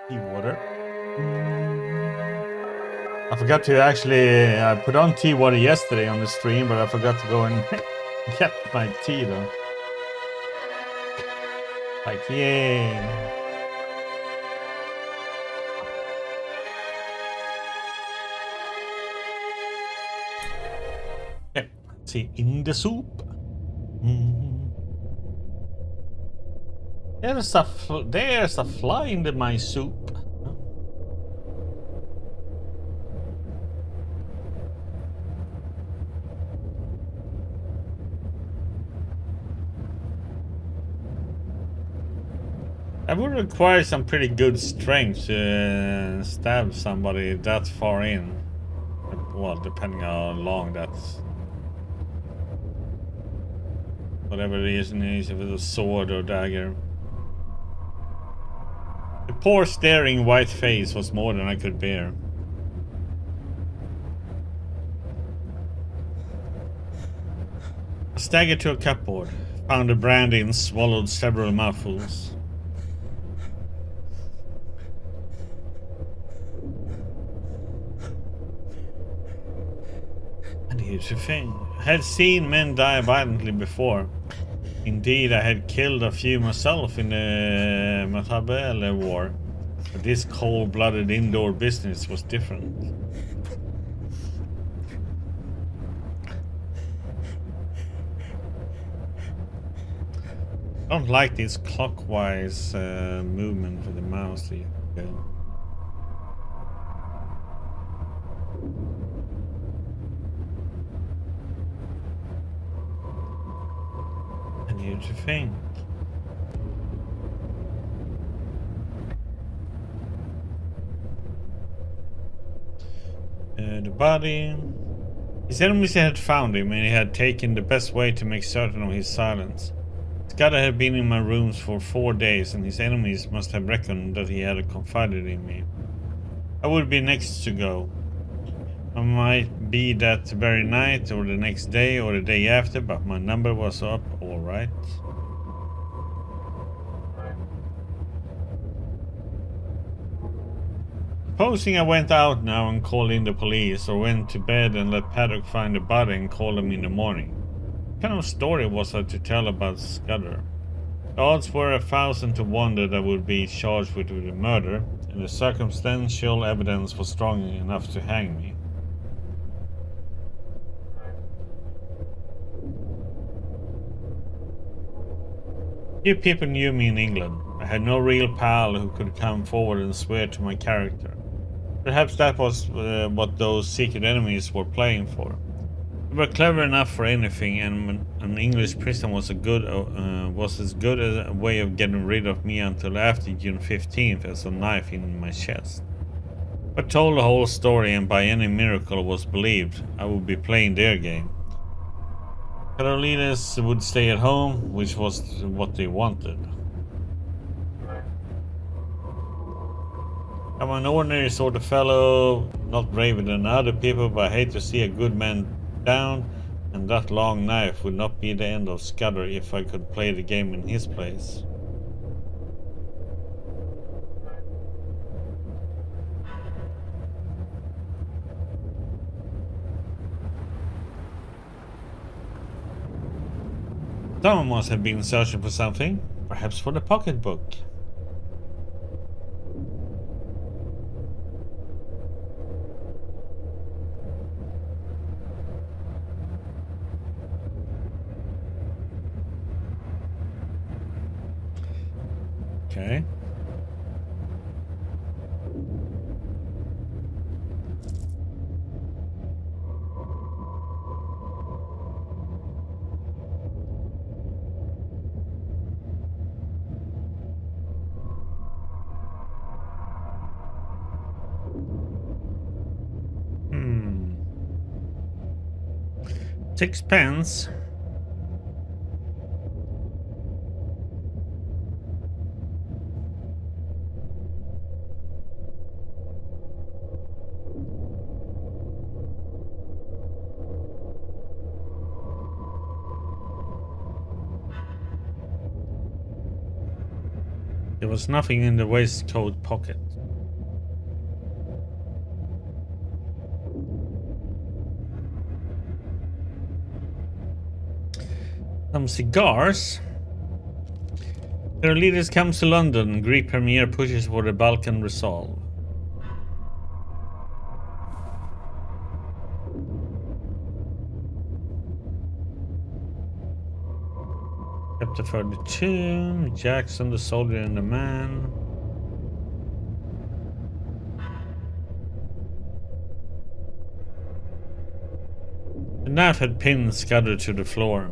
Tea water. I forgot to actually. I put on tea water yesterday on the stream, but I forgot to go and get my tea though. Like, yay! Okay, let's see. In the soup. Mm. There's a fly in my soup. That would require some pretty good strength to stab somebody that far in. Well, depending on how long that's. Whatever the reason is, if it's a sword or dagger. The poor staring white face was more than I could bear. I staggered to a cupboard, found a brandy and swallowed several mouthfuls. And here's the thing. I had seen men die violently before. Indeed, I had killed a few myself in the Matabele War. But this cold-blooded indoor business was different. I don't like this clockwise movement with the mouse. And here's the thing. The body. His enemies had found him, and he had taken the best way to make certain of his silence. Scudder had been in my rooms for 4 days, and his enemies must have reckoned that he had confided in me. I would be next to go. I might be that very night, or the next day, or the day after, but my number was up, alright. Supposing I went out now and called in the police, or went to bed and let Paddock find the body and call him in the morning. What kind of story was I to tell about Scudder? The odds were 1,000 to 1 that I would be charged with the murder, and the circumstantial evidence was strong enough to hang me. Few people knew me in England. I had no real pal who could come forward and swear to my character. Perhaps that was what those secret enemies were playing for. They were clever enough for anything, and an English prison was as good a way of getting rid of me until after June 15th as a knife in my chest. If I told the whole story and by any miracle was believed, I would be playing their game. Carolinas would stay at home, which was what they wanted. I'm an ordinary sort of fellow, not braver than other people, but I hate to see a good man down, and that long knife would not be the end of Scudder if I could play the game in his place. Someone must have been searching for something, perhaps for the pocketbook. Okay. Sixpence. There was nothing in the waistcoat pocket. Some cigars. Their leaders comes to London. Greek premier pushes for the Balkan resolve. Chapter 32. Jackson, the soldier and the man. The knife had pins scattered to the floor.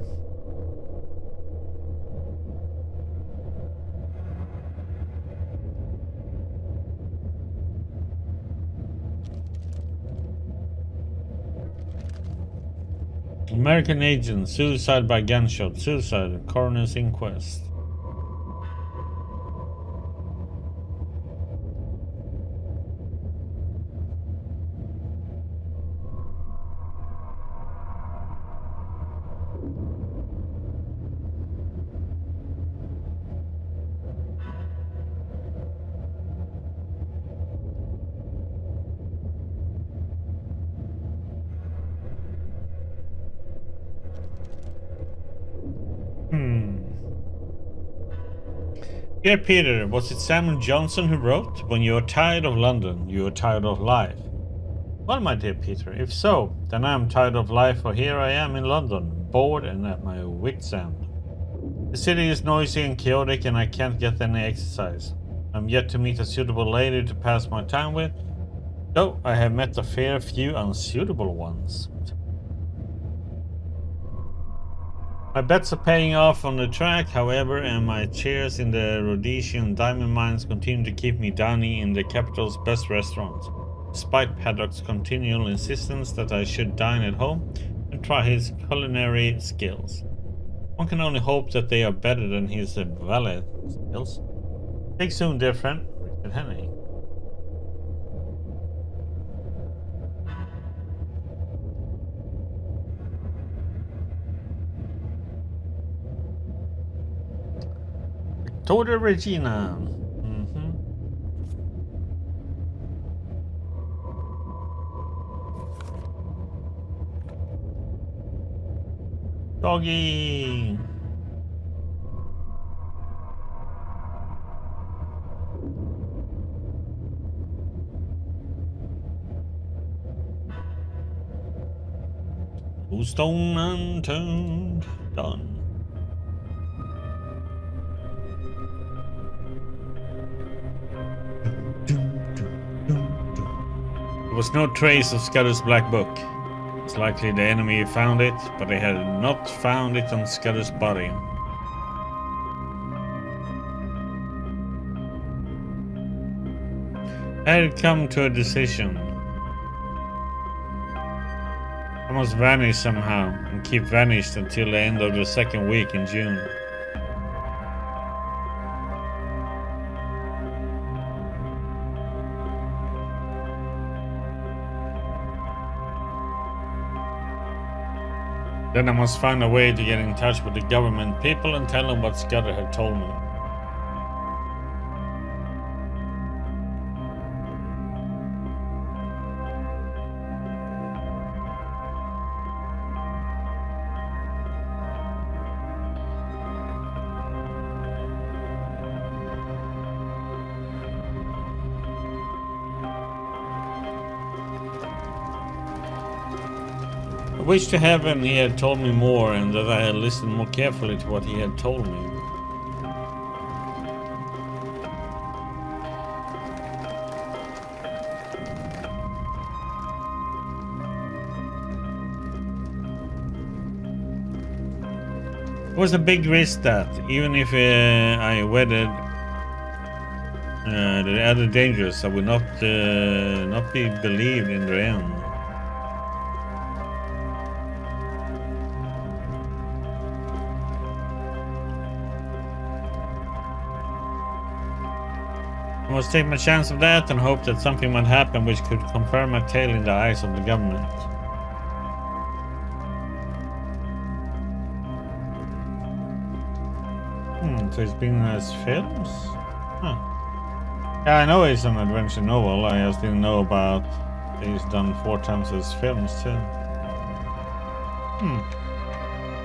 American agent, suicide by gunshot, suicide, coroner's inquest. Dear Peter, was it Samuel Johnson who wrote, "When you are tired of London, you are tired of life"? Well, my dear Peter, if so, then I am tired of life, for here I am in London, bored and at my wit's end. The city is noisy and chaotic and I can't get any exercise. I'm yet to meet a suitable lady to pass my time with, though I have met a fair few unsuitable ones. My bets are paying off on the track, however, and my shares in the Rhodesian diamond mines continue to keep me downy in the capital's best restaurants, despite Paddock's continual insistence that I should dine at home and try his culinary skills. One can only hope that they are better than his valet skills. Take soon, dear friend, Richard Henney. Victoria Regina. Doggy. Stone unturned, done. There was no trace of Scudder's black book. It's likely the enemy found it, but they had not found it on Scudder's body. I had come to a decision. I must vanish somehow, and keep vanished until the end of the second week in June. Then I must find a way to get in touch with the government people and tell them what Scudder had told me. I wish to heaven he had told me more and that I had listened more carefully to what he had told me. It was a big risk that, even if I weathered the other dangers, I would not be believed in the end. I must take my chance of that and hope that something might happen which could confirm my tale in the eyes of the government. So it's been as films? Huh. Yeah, I know it's an adventure novel. I just didn't know about it's done 4 times as films too.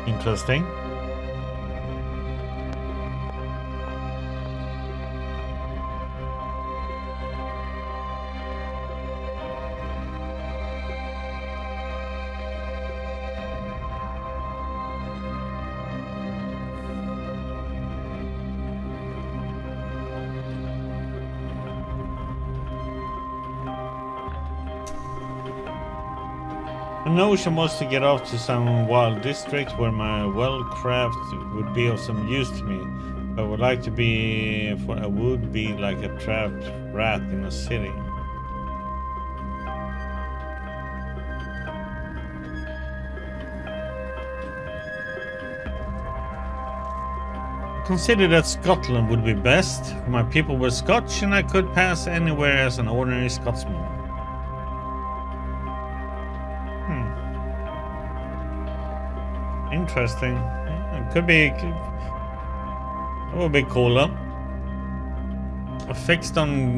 Interesting. The notion was to get off to some wild district where my well-craft would be of some use to me. I would like to be, for I would be like a trapped rat in a city. I considered that Scotland would be best. My people were Scotch and I could pass anywhere as an ordinary Scotsman. Interesting. It could be. That would be cooler. I fixed on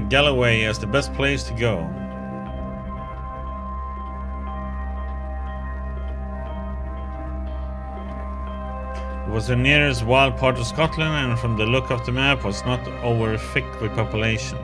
Galloway as the best place to go. It was the nearest wild part of Scotland, and from the look of the map, was not over thick with population.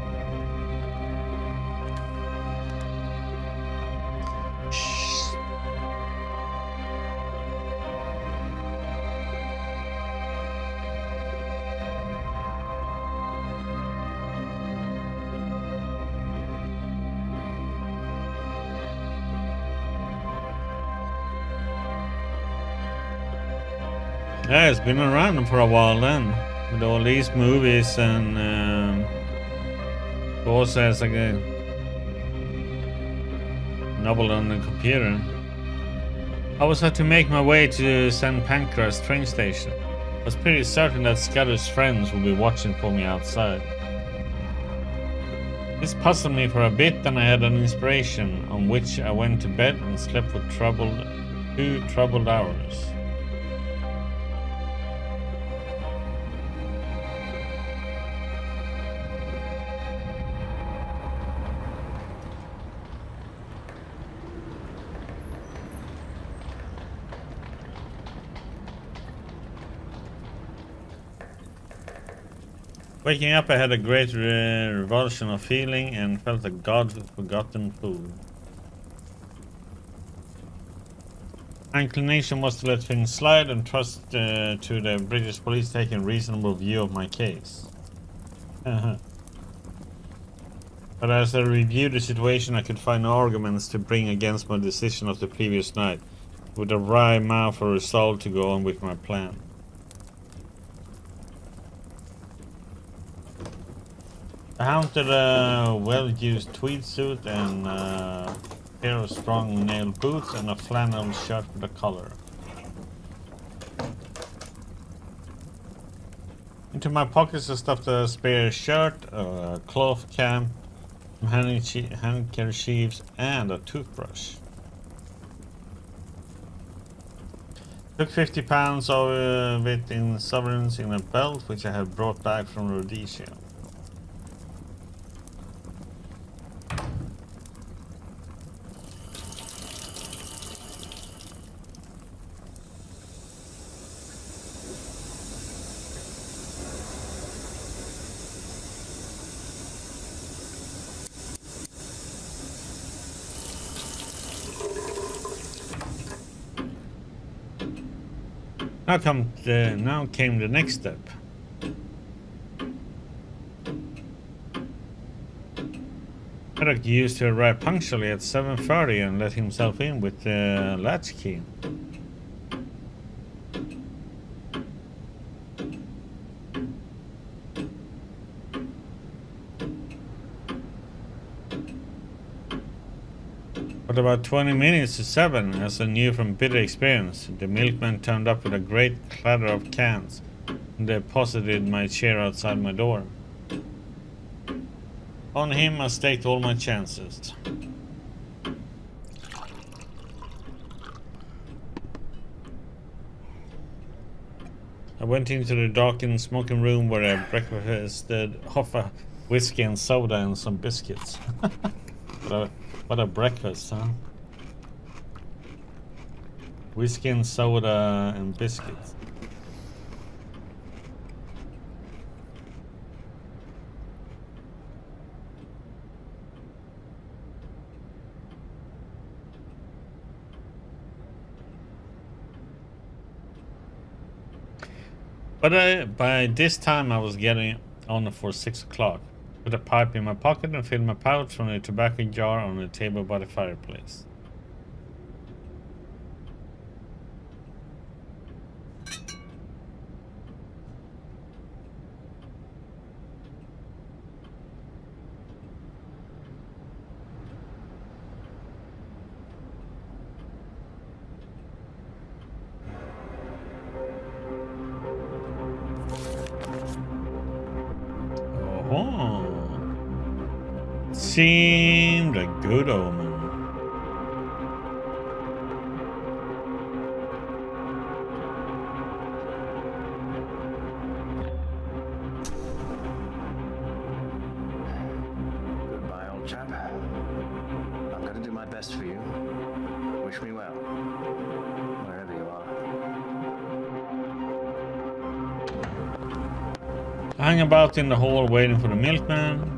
Yeah, it's been around for a while then, with all these movies and also as like a novel on the computer. I was had to make my way to St. Pancras train station. I was pretty certain that Scudder's friends would be watching for me outside. This puzzled me for a bit, and I had an inspiration, on which I went to bed and slept for 2 troubled hours. Waking up, I had a great revulsion of feeling and felt a God-forgotten fool. My inclination was to let things slide and trust to the British police taking a reasonable view of my case. But as I reviewed the situation, I could find no arguments to bring against my decision of the previous night. With a wry mouth, I resolved to go on with my plan. I mounted a well-used tweed suit and a pair of strong nail boots and a flannel shirt with a collar. Into my pockets I stuffed a spare shirt, a cloth cap, some handkerchiefs and a toothbrush. Took 50 pounds of it in sovereigns in a belt which I had brought back from Rhodesia. Now came the next step. Haddock used to arrive punctually at 7:30 and let himself in with the latchkey. But about 20 minutes to 7, as I knew from bitter experience, the milkman turned up with a great clatter of cans and deposited my chair outside my door. On him I staked all my chances. I went into the darkened smoking room where I breakfasted off a whiskey and soda and some biscuits. What a breakfast, huh? Whiskey and soda and biscuits. But by this time I was getting on for 6 o'clock. Put a pipe in my pocket and filled my pouch from a tobacco jar on the table by the fireplace. Oh, seemed a good omen. Goodbye, old chap. I'm going to do my best for you. Wish me well, wherever you are. I hung about in the hall waiting for the milkman.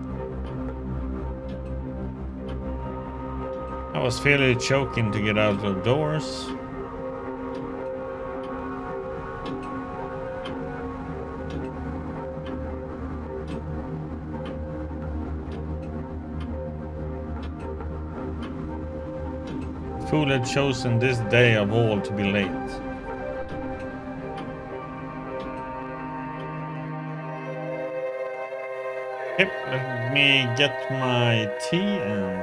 I was fairly choking to get out of the doors. Fool had chosen this day of all to be late. Yep, let me get my tea and